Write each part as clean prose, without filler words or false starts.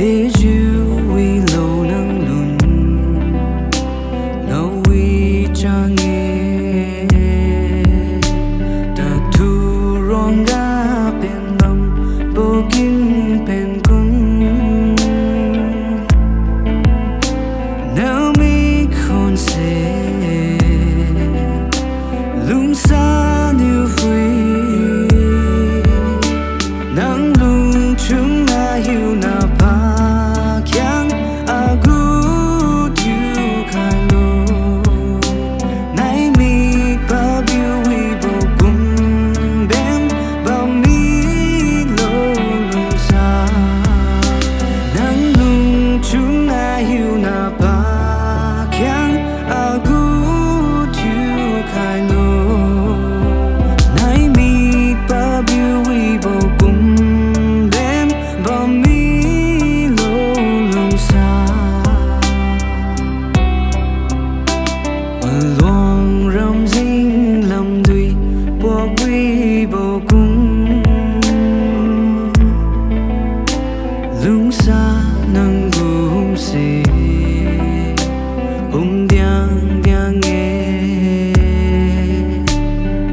để dư vi lâu nắng lùn lâu vi cha nghe ta thu rong ga bên bầm bô kinh bên cung nào mi khôn sẽ lung xa như vui nắng lung chúng na hiu na pa kyang agu tu khai lo nai mi pa biu wi bo kum ben ba mi lo lung xa nắng lung chúng na hiu na pa kyang agu tu khai lo nai mi pa biu wi bo kum ben ba mi lo lung xa luong ram dinh lam đuôi buộc wi bo kum lung xa nang gum se diang diang nghe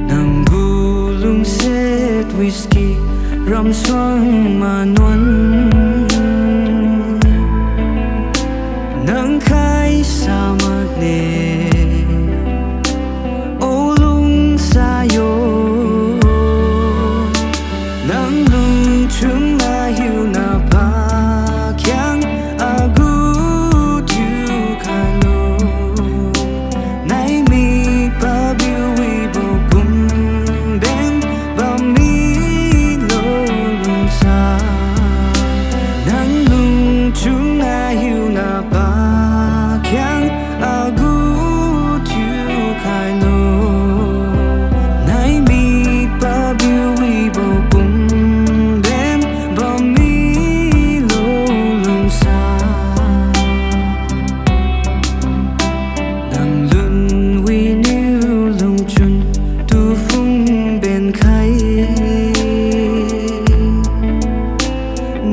nang gu lung set whisky ram xoang mà nuan nang khai sa mak ne ô lung sa yo nang lung chung na hiu na pa kyang agu tu khai lo nai mi pa biu wi bo kum ben ba mi lo lung xa nang lung chung na hiu na pa kyang agu tu khai lo nai mi pa biu wi bo kum ben ba mi lo lung xa nang lun wi niu lung chun tu phung bên khai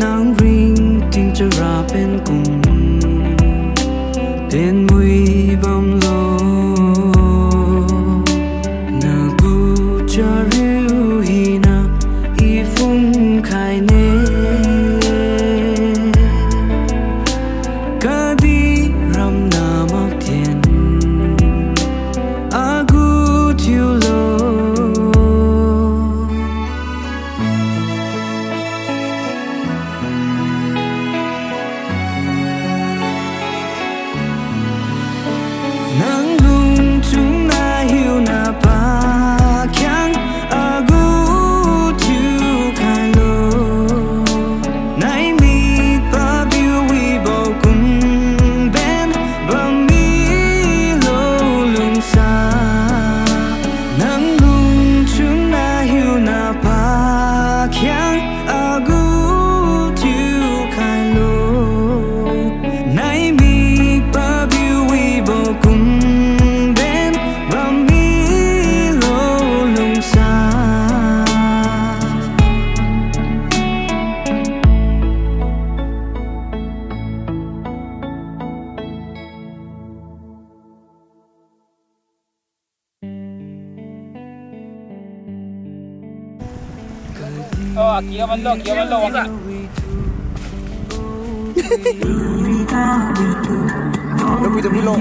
nang ring ting cho ra bên cùng tên mùi bom lo na gu cho riu hi na y phung khai nê ca đi ram na mak thiên agu thiu lo nang lung chung na hiu na pa kyang agu thiu khai lo nai mi pa biu wi bo kum ben ba mi lo lung xa nang lung chung na hiu na pa kyang agu thiu khai lo nai mi pa biu wi bo kum ben ba mi lo lung xa Kia bắn lô anh ạ. Nó quy tầm đi lô.